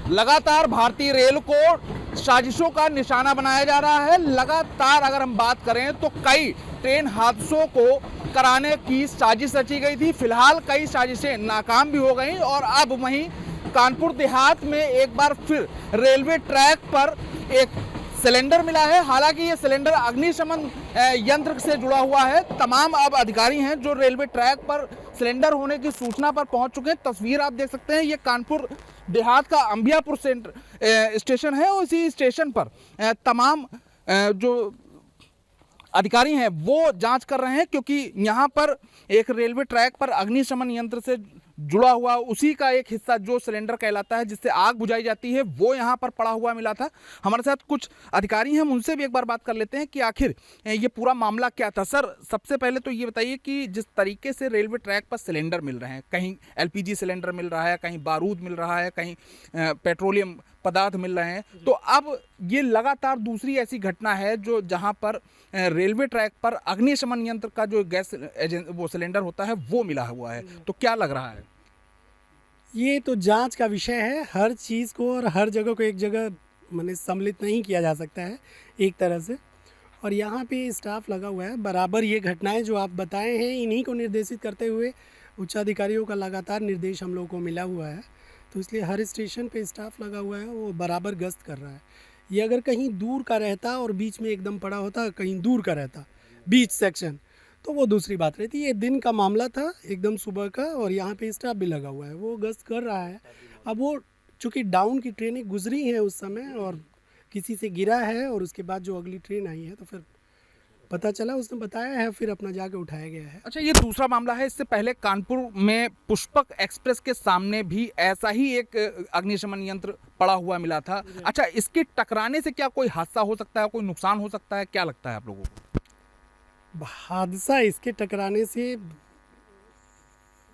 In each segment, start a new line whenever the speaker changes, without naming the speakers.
लगातार भारतीय रेल को साजिशों का निशाना बनाया जा रहा है। लगातार अगर हम बात करें तो कई ट्रेन हादसों को कराने की साजिश रची गई थी। फिलहाल कई साजिशें नाकाम भी हो गई और अब वहीं कानपुर देहात में एक बार फिर रेलवे ट्रैक पर एक सिलेंडर मिला है। हालांकि ये सिलेंडर अग्निशमन यंत्र से जुड़ा हुआ है। तमाम अब अधिकारी हैं जो रेलवे ट्रैक पर सिलेंडर होने की सूचना पर पहुंच चुके हैं। तस्वीर आप देख सकते हैं, ये कानपुर देहात का अंबियापुर स्टेशन है और इसी स्टेशन पर तमाम जो अधिकारी हैं वो जांच कर रहे हैं, क्योंकि यहाँ पर एक रेलवे ट्रैक पर अग्निशमन यंत्र से जुड़ा हुआ उसी का एक हिस्सा जो सिलेंडर कहलाता है, जिससे आग बुझाई जाती है, वो यहाँ पर पड़ा हुआ मिला था। हमारे साथ कुछ अधिकारी हैं, हम उनसे भी एक बार बात कर लेते हैं कि आखिर ये पूरा मामला क्या था। सर, सबसे पहले तो ये बताइए कि जिस तरीके से रेलवे ट्रैक पर सिलेंडर मिल रहे हैं, कहीं एलपीजी सिलेंडर मिल रहा है, कहीं बारूद मिल रहा है, कहीं पेट्रोलियम पदार्थ मिल रहे हैं, तो अब ये लगातार दूसरी ऐसी घटना है जो जहाँ पर रेलवे ट्रैक पर अग्निशमन यंत्र का जो गैस वो सिलेंडर होता है वो मिला हुआ है, तो क्या लग रहा है?
ये तो जांच का विषय है। हर चीज़ को और हर जगह को एक जगह माने सम्मिलित नहीं किया जा सकता है एक तरह से। और यहाँ पे स्टाफ लगा हुआ है बराबर। ये घटनाएं जो आप बताए हैं इन्हीं को निर्देशित करते हुए उच्चाधिकारियों का लगातार निर्देश हम लोगों को मिला हुआ है, तो इसलिए हर स्टेशन पे स्टाफ लगा हुआ है, वो बराबर गश्त कर रहा है। ये अगर कहीं दूर का रहता और बीच में एकदम पड़ा होता, कहीं दूर का रहता बीच सेक्शन, तो वो दूसरी बात रहती। ये दिन का मामला था, एकदम सुबह का, और यहाँ पे स्टाफ भी लगा हुआ है, वो गश्त कर रहा है। अब वो चूँकि डाउन की ट्रेनें गुजरी हैं उस समय और किसी से गिरा है, और उसके बाद जो अगली ट्रेन आई है तो फिर पता चला, उसने बताया है, फिर अपना जाके उठाया गया है।
अच्छा, ये दूसरा मामला है। इससे पहले कानपुर में पुष्पक एक्सप्रेस के सामने भी ऐसा ही एक अग्निशमन यंत्र पड़ा हुआ मिला था। अच्छा, इसके टकराने से क्या कोई हादसा हो सकता है, कोई नुकसान हो सकता है, क्या लगता है आप लोगों को?
हादसा इसके टकराने से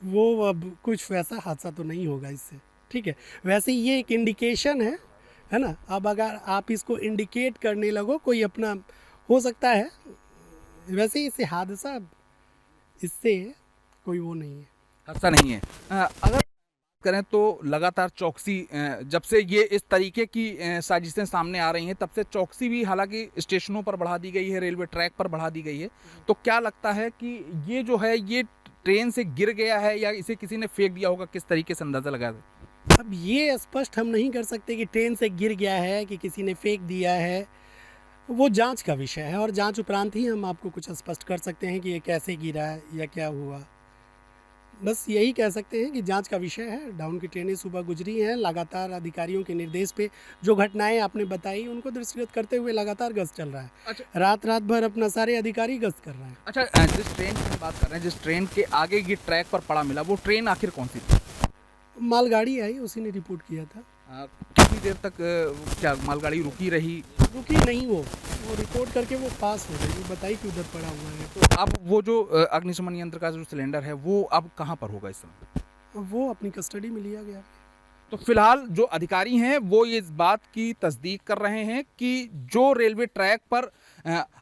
वो अब कुछ वैसा हादसा तो नहीं होगा इससे, ठीक है। वैसे ये एक इंडिकेशन है ना। अब अगर आप इसको इंडिकेट करने लगो कोई अपना हो सकता है, वैसे इससे हादसा इससे कोई वो नहीं है,
हादसा नहीं है। अगर करें तो लगातार चौकसी, जब से ये इस तरीके की साजिशें सामने आ रही हैं तब से चौकसी भी हालांकि स्टेशनों पर बढ़ा दी गई है, रेलवे ट्रैक पर बढ़ा दी गई है। तो क्या लगता है कि ये जो है ये ट्रेन से गिर गया है या इसे किसी ने फेंक दिया होगा? किस तरीके से अंदाजा लगा दें?
अब ये स्पष्ट हम नहीं कर सकते कि ट्रेन से गिर गया है कि किसी ने फेंक दिया है। वो जांच का विषय है और जांच उपरांत ही हम आपको कुछ स्पष्ट कर सकते हैं कि ये कैसे गिरा है या क्या हुआ। बस यही कह सकते हैं कि जांच का विषय है। डाउन की ट्रेनें सुबह गुजरी हैं, लगातार अधिकारियों के निर्देश पे जो घटनाएं आपने बताई उनको दृष्टिगत करते हुए लगातार गश्त चल रहा है।
अच्छा,
रात भर अपना सारे अधिकारी गश्त कर रहे हैं।
अच्छा, जिस ट्रेन की बात कर रहे हैं, जिस ट्रेन के आगे ये ट्रैक पर पड़ा मिला, वो ट्रेन आखिर कौन सी थी?
मालगाड़ी आई, उसी ने रिपोर्ट किया था।
कितनी देर तक क्या मालगाड़ी रुकी रही?
रुकी नहीं, वो रिपोर्ट करके वो पास हो गई, वो बताई कि उधर पड़ा हुआ है।
तो अब वो जो अग्निशमन यंत्र का जो सिलेंडर है वो अब कहाँ पर होगा इस समय?
वो अपनी कस्टडी में लिया गया।
तो फिलहाल जो अधिकारी हैं वो ये इस बात की तस्दीक कर रहे हैं कि जो रेलवे ट्रैक पर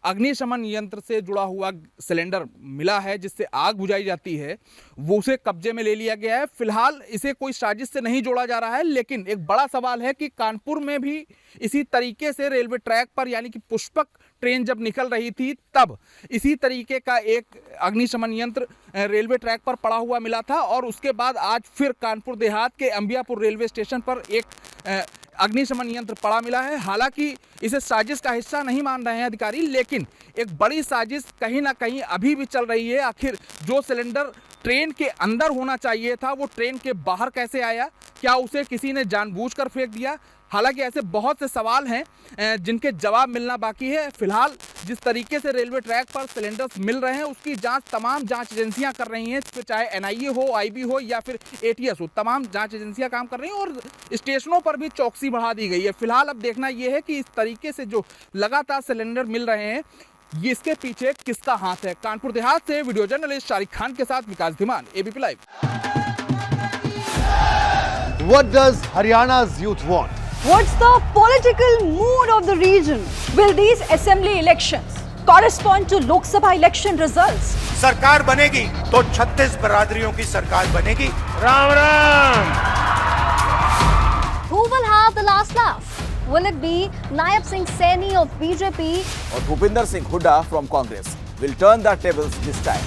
अग्निशमन यंत्र से जुड़ा हुआ सिलेंडर मिला है जिससे आग बुझाई जाती है, वो उसे कब्जे में ले लिया गया है। फिलहाल इसे कोई साजिश से नहीं जोड़ा जा रहा है, लेकिन एक बड़ा सवाल है कि कानपुर में भी इसी तरीके से रेलवे ट्रैक पर यानी कि पुष्पक ट्रेन जब निकल रही थी तब इसी तरीके का एक अग्निशमन यंत्र रेलवे ट्रैक पर पड़ा हुआ मिला था, और उसके बाद आज फिर कानपुर देहात के अंबियापुर रेलवे स्टेशन पर एक अग्निशमन यंत्र पड़ा मिला है। हालांकि इसे साजिश का हिस्सा नहीं मान रहे हैं अधिकारी, लेकिन एक बड़ी साजिश कहीं ना कहीं अभी भी चल रही है। आखिर जो सिलेंडर ट्रेन के अंदर होना चाहिए था वो ट्रेन के बाहर कैसे आया? क्या उसे किसी ने जानबूझकर फेंक दिया? हालांकि ऐसे बहुत से सवाल हैं जिनके जवाब मिलना बाकी है। फिलहाल जिस तरीके से रेलवे ट्रैक पर सिलेंडर्स मिल रहे हैं उसकी जांच तमाम जांच एजेंसियां कर रही हैं, चाहे एनआईए हो, आईबी हो या फिर एटीएस हो, तमाम जांच एजेंसियां काम कर रही हैं और स्टेशनों पर भी चौकसी बढ़ा दी गई है। फिलहाल अब देखना यह है कि इस तरीके से जो लगातार सिलेंडर मिल रहे हैं ये इसके पीछे किसका हाथ है। कानपुर देहात से वीडियो जर्नलिस्ट शारिक खान के साथ Vikas Dhiman, ABP live.
What does Haryana's youth want?
What's the political mood of the region? Will these assembly elections correspond to Lok Sabha election results?
सरकार बनेगी तो 36 बरादरियों की सरकार बनेगी। Ram Ram.
Who will have have the last laugh? Will it be Naib Singh Saini of BJP
और Bhupinder Singh Hooda from Congress will turn the tables this time.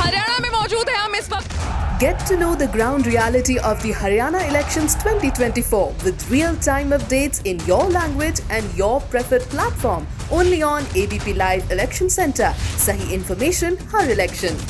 Haryana में मौजूद है हम इस वक्त।
Get to know the ground reality of the Haryana elections 2024 with real-time updates in your language and your preferred platform. Only on ABP Live Election Center. Sahi information, har election.